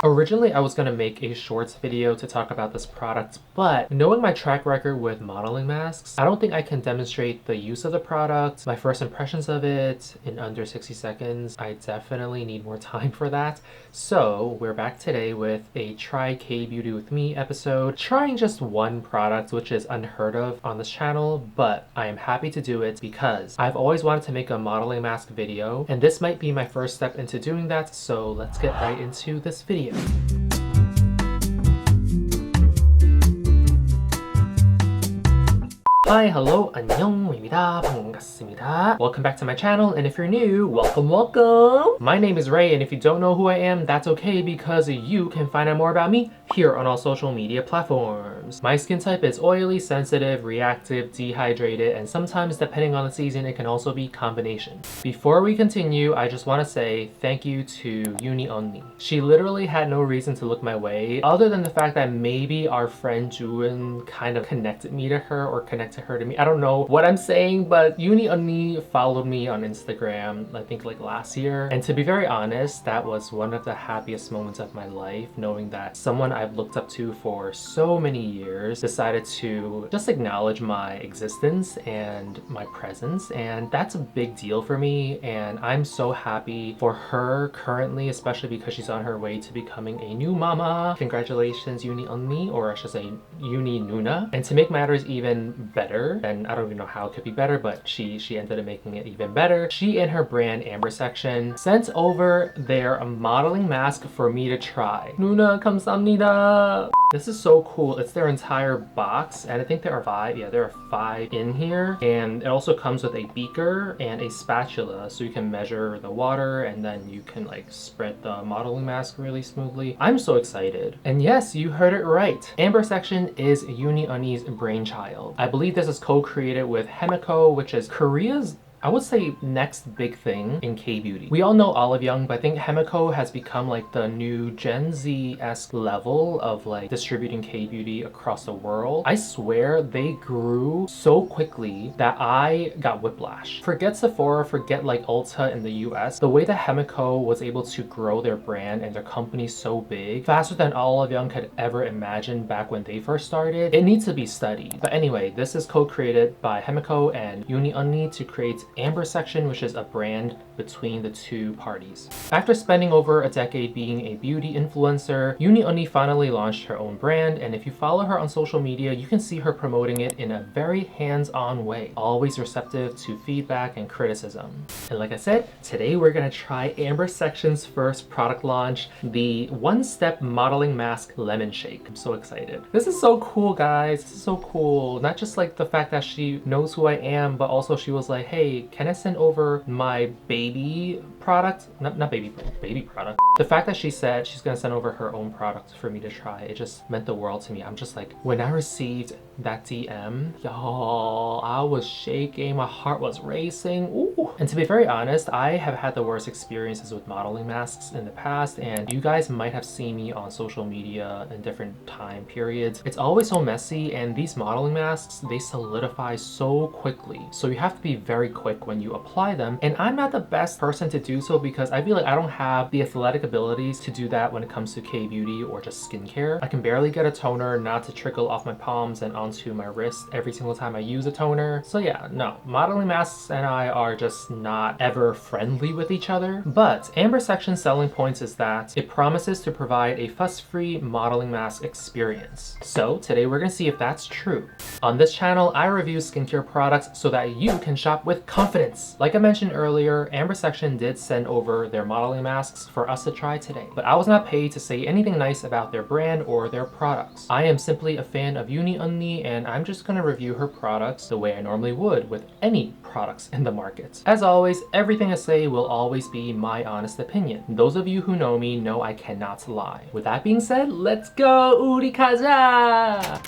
Originally, I was going to make a shorts video to talk about this product, but knowing my track record with modeling masks, I don't think I can demonstrate the use of the product, my first impressions of it in under 60 seconds. I definitely need more time for that. So we're back today with a Try K-Beauty with Me episode, trying just one product, which is unheard of on this channel, but I am happy to do it because I've always wanted to make a modeling mask video, and this might be my first step into doing that, so let's get right into this video. Hi, hello, 안녕입니다. 반갑습니다. Welcome back to my channel, and if you're new, welcome. My name is Ray, and if you don't know who I am, that's okay because you can find out more about me here on all social media platforms. My skin type is oily, sensitive, reactive, dehydrated, and sometimes, depending on the season, it can also be combination. Before we continue, I just want to say thank you to EuniUnni. She literally had no reason to look my way, other than the fact that maybe our friend Juin kind of connected me to her or connected her to me. I don't know what I'm saying, but EuniUnni followed me on Instagram, I think like last year. And to be very honest, that was one of the happiest moments of my life, knowing that someone I've looked up to for so many years decided to just acknowledge my existence and my presence. And that's a big deal for me. And I'm so happy for her currently, especially because she's on her way to becoming a new mama. Congratulations, EuniUnni, or I should say EuniNuna. And to make matters even better, and I don't even know how it could be better, but she ended up making it even better. She and her brand Amber Section sent over their modeling mask for me to try. Nuna, 감사합니다. This is so cool. It's their entire box, and I think there are 5. Yeah, there are 5 in here, and it also comes with a beaker and a spatula, so you can measure the water, and then you can like spread the modeling mask really smoothly. I'm so excited. And yes, you heard it right. Amber Section is EuniUnni's brainchild. I believe this is co-created with Hemeko, which is Korea's, I would say, next big thing in K-beauty. We all know Olive Young, but I think Hemeko has become like the new Gen Z-esque level of like distributing K-beauty across the world. I swear they grew so quickly that I got whiplash. Forget Sephora, forget like Ulta in the US. The way that Hemeko was able to grow their brand and their company so big, faster than Olive Young could ever imagine back when they first started, it needs to be studied. But anyway, this is co-created by Hemeko and EuniUnni to create Amber Section, which is a brand between the two parties. After spending over a decade being a beauty influencer, EuniUnni finally launched her own brand, and if you follow her on social media, you can see her promoting it in a very hands-on way, always receptive to feedback and criticism. And like I said, today we're gonna try Amber Section's first product launch, the one-step modeling mask lemon shake. I'm so excited. This is so cool, guys. This is so cool. Not just like the fact that she knows who I am, but also she was like, hey, can I send over my baby product? Not baby product. The fact that she said she's gonna send over her own product for me to try, it just meant the world to me. I'm just like, when I received that DM, y'all, I was shaking, my heart was racing. Ooh. And to be very honest, I have had the worst experiences with modeling masks in the past, and you guys might have seen me on social media in different time periods. It's always so messy, and these modeling masks, they solidify so quickly. So you have to be very quick when you apply them, and I'm not the best person to do so because I feel like I don't have the athletic abilities to do that when it comes to K-beauty or just skincare. I can barely get a toner not to trickle off my palms and onto my wrist every single time I use a toner. So yeah, no, modeling masks and I are just not ever friendly with each other. But Amber Section's selling points is that it promises to provide a fuss-free modeling mask experience. So today we're gonna see if that's true. On this channel, I review skincare products so that you can shop with confidence. Like I mentioned earlier, Amber Section did send over their modeling masks for us to try today, but I was not paid to say anything nice about their brand or their products. I am simply a fan of EuniUnni, and I'm just gonna review her products the way I normally would with any products in the market. As always, everything I say will always be my honest opinion. Those of you who know me know I cannot lie. With that being said, let's go! 우리 가자!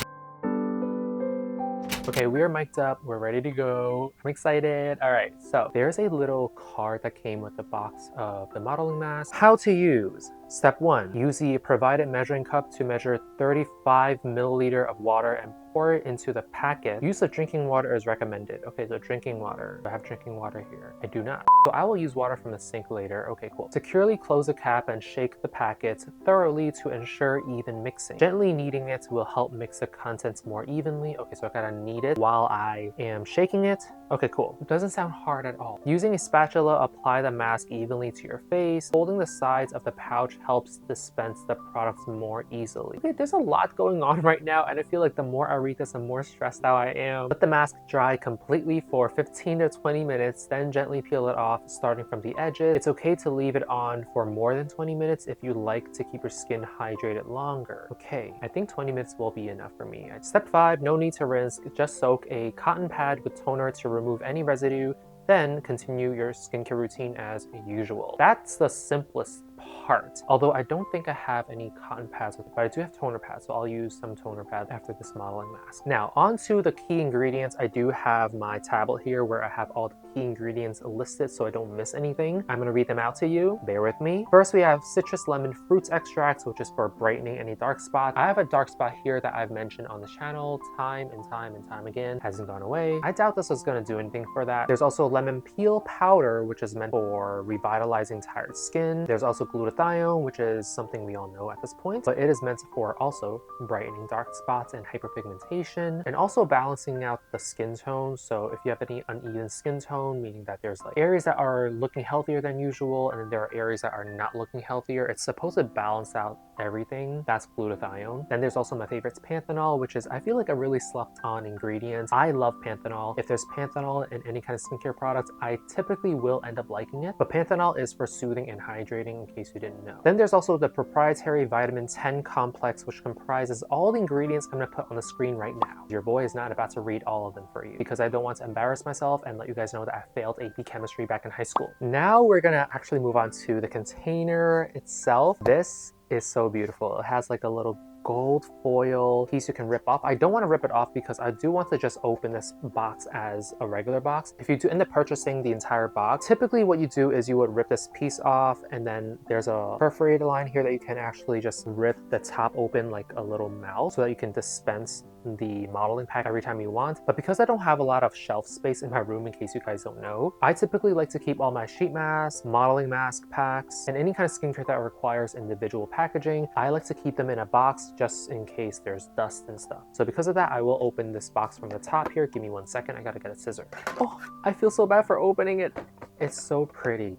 Okay, we are mic'd up, we're ready to go. I'm excited. All right, so there's a little card that came with the box of the modeling mask. How to use. Step 1, use the provided measuring cup to measure 35 milliliter of water and pour it into the packet. Use of drinking water is recommended. Okay, so drinking water. I have drinking water here. I do not. So I will use water from the sink later. Okay, cool. Securely close the cap and shake the packets thoroughly to ensure even mixing. Gently kneading it will help mix the contents more evenly. Okay, so I gotta knead it while I am shaking it. Okay, cool. It doesn't sound hard at all. Using a spatula, apply the mask evenly to your face. Holding the sides of the pouch helps dispense the products more easily. Okay, there's a lot going on right now, and I feel like the more I read this, the more stressed out I am. Let the mask dry completely for 15 to 20 minutes, then gently peel it off, starting from the edges. It's okay to leave it on for more than 20 minutes if you like to keep your skin hydrated longer. Okay, I think 20 minutes will be enough for me. Step 5, no need to rinse. Just soak a cotton pad with toner to remove any residue. Then continue your skincare routine as usual. That's the simplest part. Although I don't think I have any cotton pads with it, but I do have toner pads, so I'll use some toner pads after this modeling mask. Now, on to the key ingredients. I do have my tablet here where I have all the key ingredients listed so I don't miss anything. I'm gonna read them out to you. Bear with me. First, we have citrus lemon fruits extracts, which is for brightening any dark spots. I have a dark spot here that I've mentioned on the channel time and time again. Hasn't gone away. I doubt this is gonna do anything for that. There's also lemon peel powder, which is meant for revitalizing tired skin. There's also glutathione, which is something we all know at this point, but it is meant for also brightening dark spots and hyperpigmentation, and also balancing out the skin tone. So if you have any uneven skin tone, meaning that there's like areas that are looking healthier than usual, and then there are areas that are not looking healthier, it's supposed to balance out everything. That's glutathione. Then there's also my favorites, panthenol, which is, I feel like, a really slept on ingredient. I love panthenol. If there's panthenol in any kind of skincare product, I typically will end up liking it, but panthenol is for soothing and hydrating, in case you didn't know. Then there's also the proprietary vitamin 10 complex, which comprises all the ingredients I'm gonna put on the screen right now. Your boy is not about to read all of them for you because I don't want to embarrass myself and let you guys know that I failed AP chemistry back in high school. Now we're gonna actually move on to the container itself. This is so beautiful. It has like a little gold foil piece you can rip off. I don't want to rip it off because I do want to just open this box as a regular box. If you do end up purchasing the entire box, typically what you do is you would rip this piece off, and then there's a perforated line here that you can actually just rip the top open like a little mouth so that you can dispense the modeling pack every time you want. But because I don't have a lot of shelf space in my room, in case you guys don't know, I typically like to keep all my sheet masks, modeling mask packs, and any kind of skincare that requires individual packaging. I like to keep them in a box just in case there's dust and stuff. So because of that, I will open this box from the top here. Give me 1 second. I gotta get a scissor. Oh, I feel so bad for opening it. It's so pretty.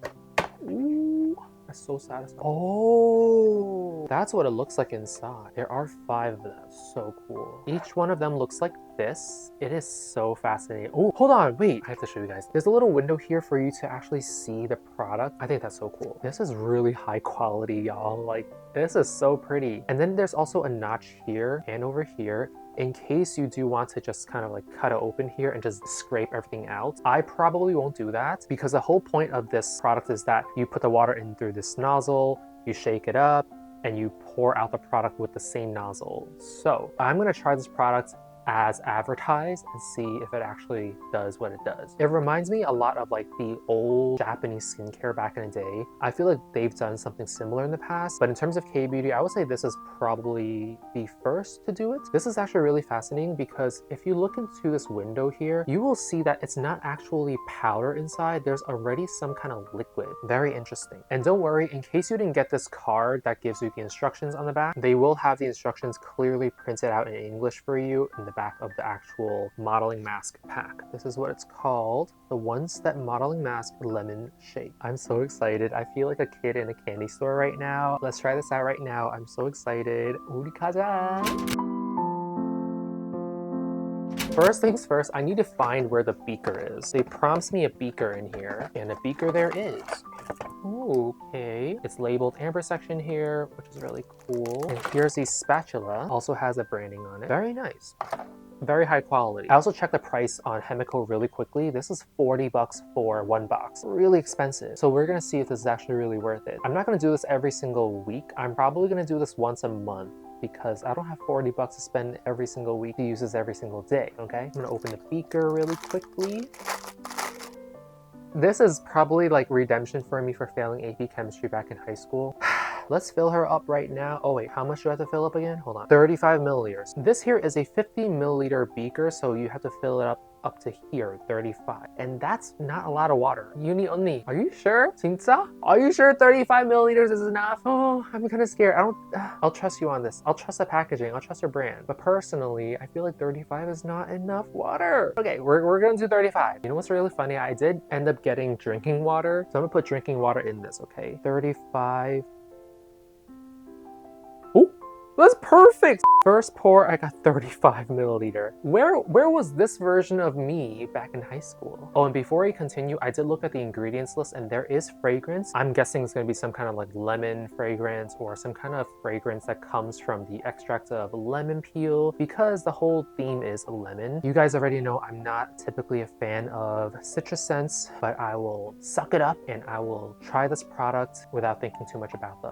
Ooh. That's so satisfying. Oh, that's what it looks like inside. There are 5 of them. So cool. Each one of them looks like this. It is so fascinating. Oh, hold on, wait. I have to show you guys. There's a little window here for you to actually see the product. I think that's so cool. This is really high quality, y'all. Like, this is so pretty. And then there's also a notch here and over here, in case you do want to just kind of like cut it open here and just scrape everything out. I probably won't do that because the whole point of this product is that you put the water in through this nozzle, you shake it up, and you pour out the product with the same nozzle. So I'm gonna try this product as advertised and see if it actually does what it does. It reminds me a lot of like the old Japanese skincare back in the day. I feel like they've done something similar in the past, but in terms of K-beauty, I would say this is probably the first to do it. This is actually really fascinating because if you look into this window here, you will see that it's not actually powder inside. There's already some kind of liquid. Very interesting. And don't worry, in case you didn't get this card that gives you the instructions on the back, they will have the instructions clearly printed out in English for you in the back of the actual modeling mask pack. This is what it's called, the One Step Modeling Mask Lemon Shake. I'm so excited. I feel like a kid in a candy store right now. Let's try this out right now. I'm so excited. 우리 가자. First things first, I need to find where the beaker is. They promised me a beaker in here, and a beaker there is. Okay, it's labeled Amber Section here, which is really cool. And here's the spatula, also has a branding on it. Very nice. Very high quality. I also checked the price on Hemeko really quickly. This is 40 bucks for 1 box. Really expensive. So we're gonna see if this is actually really worth it. I'm not gonna do this every single week. I'm probably gonna do this once a month because I don't have 40 bucks to spend every single week to use this every single day, okay? I'm gonna open the beaker really quickly. This is probably like redemption for me for failing AP chemistry back in high school. Let's fill her up right now. Oh wait, how much do I have to fill up again? Hold on. 35 milliliters. This here is a 50 milliliter beaker, so you have to fill it up to here, 35. And that's not a lot of water. EuniUnni, are you sure? 진짜? Are you sure 35 milliliters is enough? Oh, I'm kind of scared. I'll trust you on this. I'll trust the packaging. I'll trust your brand. But personally, I feel like 35 is not enough water. Okay, we're gonna do 35. You know what's really funny? I did end up getting drinking water. So I'm gonna put drinking water in this, okay? 35. Oh, that's perfect. First pour, I got 35 milliliter. Where was this version of me back in high school? Oh, and before I continue, I did look at the ingredients list and there is fragrance. I'm guessing it's gonna be some kind of like lemon fragrance or some kind of fragrance that comes from the extract of lemon peel because the whole theme is lemon. You guys already know I'm not typically a fan of citrus scents, but I will suck it up and I will try this product without thinking too much about the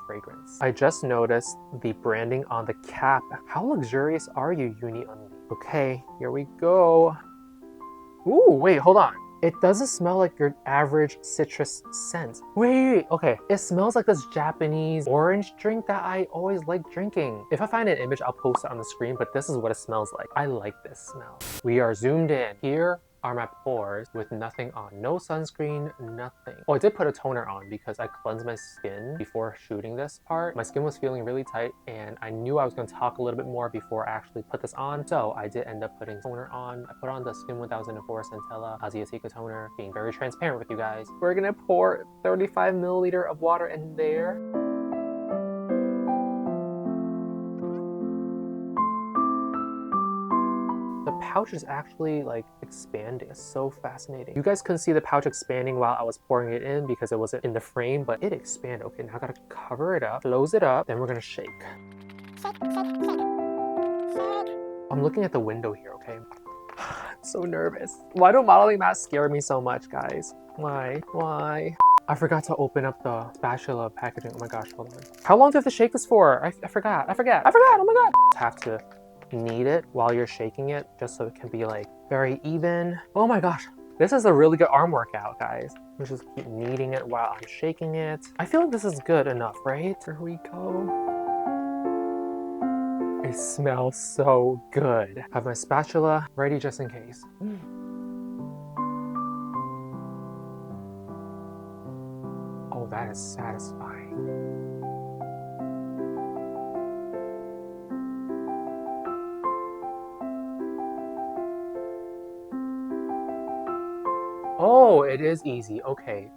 fragrance. I just noticed the branding on the cap. How luxurious are you, EuniUnni? Okay, here we go. Ooh, wait, hold on. It doesn't smell like your average citrus scent. Wait, okay. It smells like this Japanese orange drink that I always like drinking. If I find an image, I'll post it on the screen, but this is what it smells like. I like this smell. We are zoomed in. Here are my pores with nothing on. No sunscreen, nothing. Oh, I did put a toner on because I cleansed my skin before shooting this part. My skin was feeling really tight and I knew I was going to talk a little bit more before I actually put this on. So I did end up putting toner on. I put on the Skin 1004 Centella Asiatica toner, being very transparent with you guys. We're gonna pour 35 milliliter of water in there. The pouch is actually like expanding. It's so fascinating. You guys couldn't see the pouch expanding while I was pouring it in because it wasn't in the frame, but it expanded. Okay, now I gotta cover it up, close it up, then we're gonna shake. I'm looking at the window here, okay? I'm so nervous. Why do modeling masks scare me so much, guys? Why? I forgot to open up the spatula packaging. Oh my gosh, hold on. How long do I have to shake this for? I forgot, oh my god. Have to knead it while you're shaking it just so it can be like very even. Oh my gosh, this is a really good arm workout, guys. I'm just keep kneading it while I'm shaking it. I feel like this is good enough, right? Here we go. It smells so good. I have my spatula ready just in case. Oh, that is satisfying. Oh, it is easy. Okay.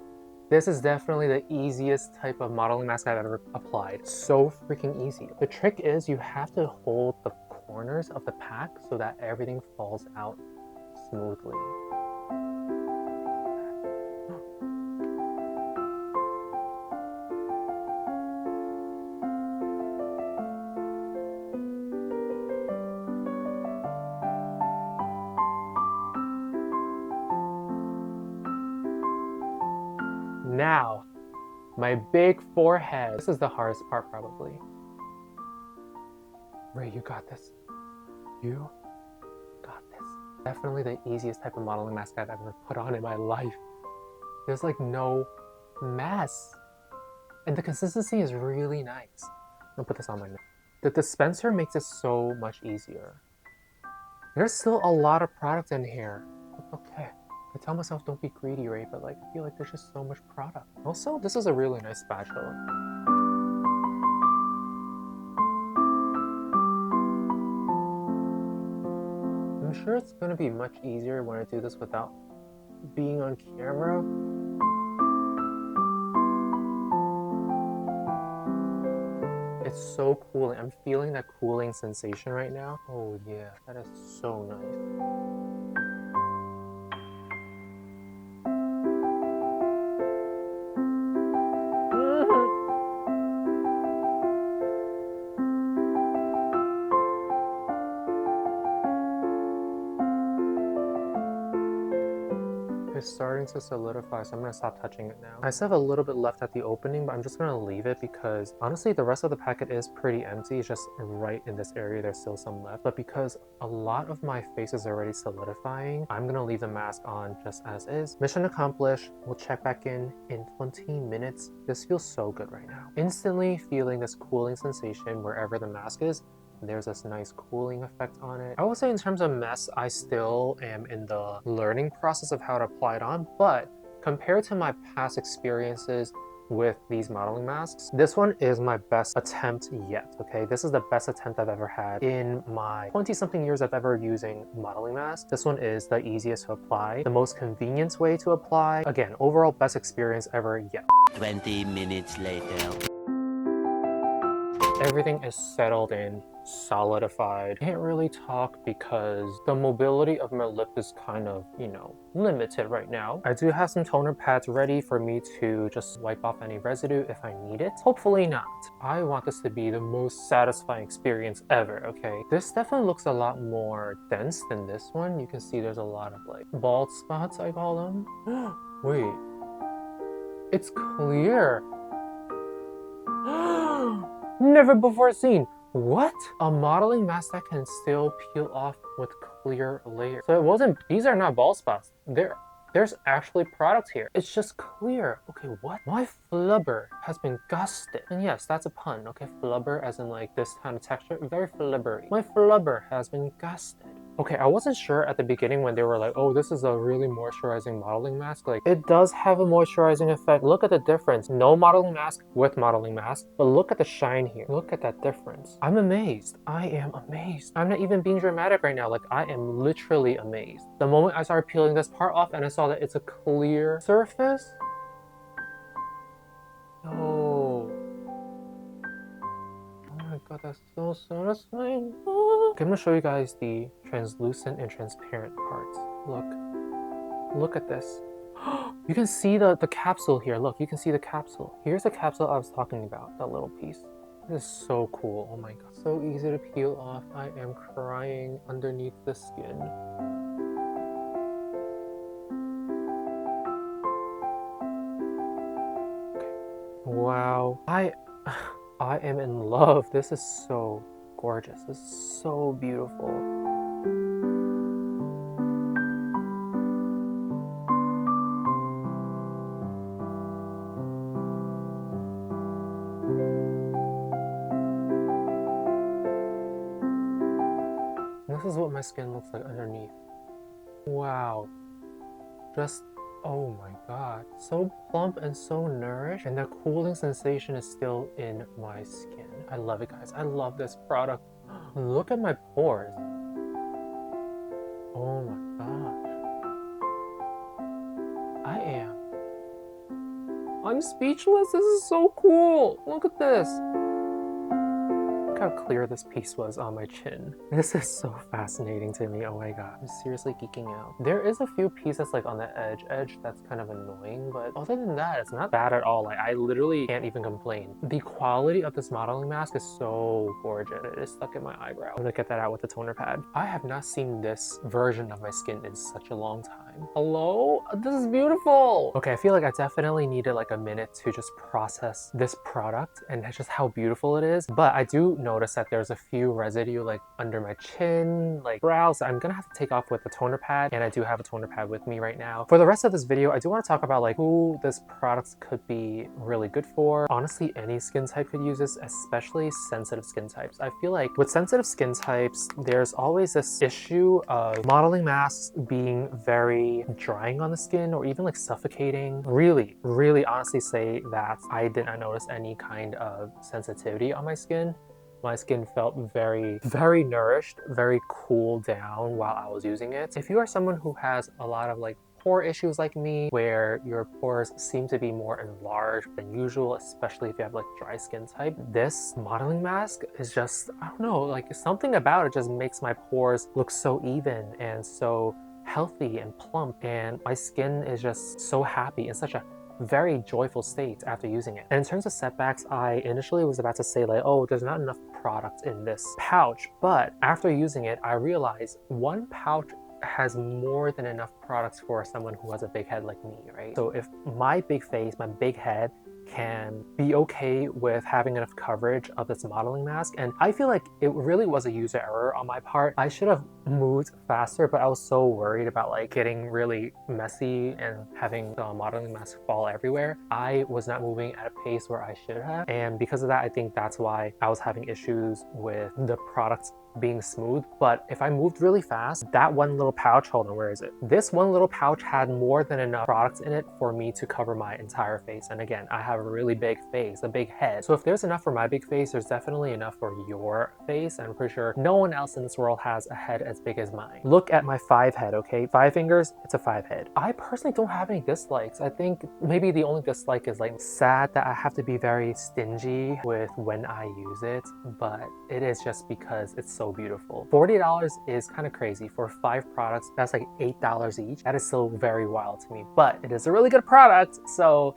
This is definitely the easiest type of modeling mask I've ever applied. So freaking easy. The trick is you have to hold the corners of the pack so that everything falls out smoothly. Now, my big forehead. This is the hardest part probably. Ray, you got this. You got this. Definitely the easiest type of modeling mask I've ever put on in my life. There's like no mess. And the consistency is really nice. I'll put this on my neck. The dispenser makes it so much easier. There's still a lot of product in here. Okay. I tell myself don't be greedy, right? But like, I feel like there's just so much product. Also, this is a really nice spatula. I'm sure it's gonna be much easier when I do this without being on camera. It's so cooling. I'm feeling that cooling sensation right now. Oh yeah, that is so nice. It's starting to solidify, so I'm gonna stop touching it now. I still have a little bit left at the opening, but I'm just gonna leave it because honestly, the rest of the packet is pretty empty. It's just right in this area, there's still some left. But because a lot of my face is already solidifying, I'm gonna leave the mask on just as is. Mission accomplished. We'll check back in 20 minutes. This feels so good right now. Instantly feeling this cooling sensation wherever the mask is. There's this nice cooling effect on it. I will say in terms of mess, I still am in the learning process of how to apply it on, but compared to my past experiences with these modeling masks, this one is my best attempt yet, okay? This is the best attempt I've ever had in my 20-something years I've ever using modeling masks. This one is the easiest to apply, the most convenient way to apply. Again, overall best experience ever yet. 20 minutes later. Everything is settled in, solidified. Can't really talk because the mobility of my lip is kind of, you know, limited right now. I do have some toner pads ready for me to just wipe off any residue if I need it. Hopefully not. I want this to be the most satisfying experience ever, okay? This definitely looks a lot more dense than this one. You can see there's a lot of like bald spots, I call them. Wait, it's clear. Never before seen. What? A modeling mask that can still peel off with clear layers. So it wasn't, these are not bald spots. There's actually product here. It's just clear. Okay, what? My flubber has been gusted. And yes, that's a pun, okay? Flubber as in like this kind of texture, very flubbery. My flubber has been gusted. Okay, I wasn't sure at the beginning when they were like, oh, this is a really moisturizing modeling mask. Like, it does have a moisturizing effect. Look at the difference. No modeling mask with modeling mask, but look at the shine here. Look at that difference. I'm amazed. I am amazed. I'm not even being dramatic right now. Like, I am literally amazed. The moment I started peeling this part off and I saw that it's a clear surface. Oh. Oh my god, that's so satisfying. Okay, I'm gonna show you guys the translucent and transparent parts. Look at this. You can see the capsule here. Look, you can see the capsule. Here's the capsule I was talking about, that little piece. This is so cool. Oh my god. So easy to peel off. I am crying underneath the skin. Okay. Wow. I am in love. This is so gorgeous. This is so beautiful. This is what my skin looks like underneath. Wow. Just, oh my god. So plump and so nourished, and the cooling sensation is still in my skin. I love it, guys. I love this product. Look at my pores. Oh my gosh. I'm speechless. This is so cool. Look at this. Look how clear this piece was on my chin. This is so fascinating to me. Oh my god, I'm seriously geeking out. There is a few pieces like on the edge that's kind of annoying, but other than that, it's not bad at all. Like, I literally can't even complain. The quality of this modeling mask is so gorgeous. It is stuck in my eyebrow. I'm gonna get that out with the toner pad. I have not seen this version of my skin in such a long time. Hello? This is beautiful. Okay, I feel like I definitely needed like a minute to just process this product and just how beautiful it is. But I do notice that there's a few residue like under my chin, like brows. I'm gonna have to take off with the toner pad, and I do have a toner pad with me right now. For the rest of this video, I do want to talk about like who this product could be really good for. Honestly, any skin type could use this, especially sensitive skin types. I feel like with sensitive skin types, there's always this issue of modeling masks being very drying on the skin or even like suffocating. Really honestly say that I did not notice any kind of sensitivity on my skin. My skin felt very nourished, very cooled down while I was using it. If you are someone who has a lot of like pore issues like me, where your pores seem to be more enlarged than usual, especially if you have like dry skin type, this modeling mask is just, I don't know, like something about it just makes my pores look so even and so healthy and plump, and my skin is just so happy in such a very joyful state after using it. And in terms of setbacks, I initially was about to say like, oh, there's not enough product in this pouch, but after using it, I realized one pouch has more than enough products for someone who has a big head like me, right? So if my big face, my big head can be okay with having enough coverage of this modeling mask, and I feel like it really was a user error on my part. I should have moved faster, but I was so worried about like getting really messy and having the modeling mask fall everywhere. I was not moving at a pace where I should have, and because of that, I think that's why I was having issues with the products being smooth. But if I moved really fast, that one little pouch, hold on, where is it? This one little pouch had more than enough products in it for me to cover my entire face. And again, I have a really big face, a big head. So if there's enough for my big face, there's definitely enough for your face. I'm pretty sure no one else in this world has a head as big as mine. Look at my 5 head, okay? 5 fingers, it's a 5 head. I personally don't have any dislikes. I think maybe the only dislike is like sad that I have to be very stingy with when I use it, but it is just because it's so beautiful. $40 is kind of crazy for 5 products. That's like $8 each. That is still very wild to me, but it is a really good product. So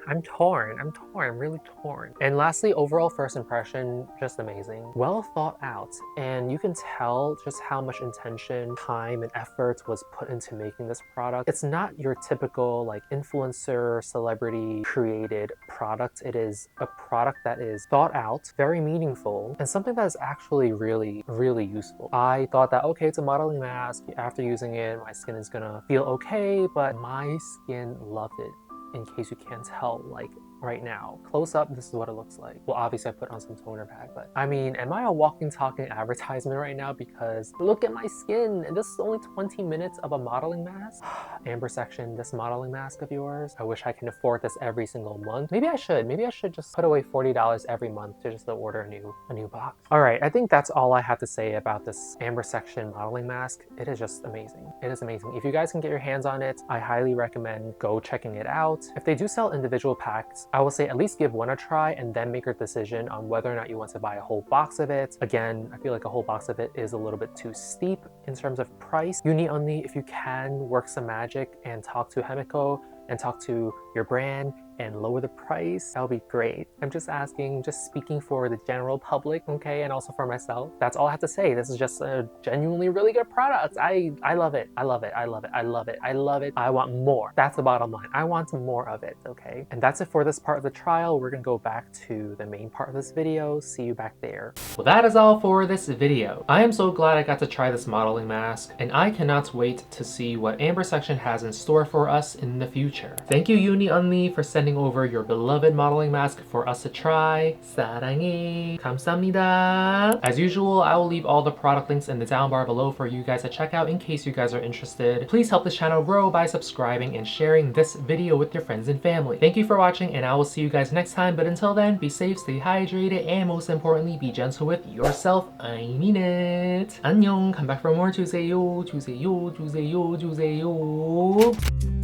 I'm torn, I'm really torn. And lastly, overall first impression, just amazing. Well thought out. And you can tell just how much intention, time, and effort was put into making this product. It's not your typical like influencer, celebrity created product. It is a product that is thought out, very meaningful, and something that is actually really, really useful. I thought that, okay, it's a modeling mask. After using it, my skin is gonna feel okay, but my skin loved it. In case you can't tell, like right now, close up, this is what it looks like. Well, obviously I put on some toner pad, but I mean, am I a walking, talking advertisement right now? Because look at my skin, and this is only 20 minutes of a modeling mask. Amber Section, this modeling mask of yours, I wish I can afford this every single month. Maybe I should just put away $40 every month to just order a new box. All right, I think that's all I have to say about this Amber Section modeling mask. It is just amazing. It is amazing. If you guys can get your hands on it, I highly recommend go checking it out. If they do sell individual packs, I will say at least give one a try and then make your decision on whether or not you want to buy a whole box of it. Again, I feel like a whole box of it is a little bit too steep in terms of price. EuniUnni, if you can, work some magic and talk to Hemeko and talk to your brand and lower the price, that would be great. I'm just asking, just speaking for the general public, okay, and also for myself. That's all I have to say. This is just a genuinely really good product. I love it. I love it. I love it. I love it. I love it. I want more. That's the bottom line. I want more of it, okay? And that's it for this part of the trial. We're gonna go back to the main part of this video. See you back there. Well, that is all for this video. I am so glad I got to try this modeling mask, and I cannot wait to see what Amber Section has in store for us in the future. Thank you, EuniUnni, for sending over your beloved modeling mask for us to try. 사랑해. 감사합니다. As usual, I will leave all the product links in the down bar below for you guys to check out in case you guys are interested. Please help this channel grow by subscribing and sharing this video with your friends and family. Thank you for watching, and I will see you guys next time. But until then, be safe, stay hydrated, and most importantly, be gentle with yourself. I mean it. 안녕. Come back for more. 주세요. 주세요. 주세요. 주세요.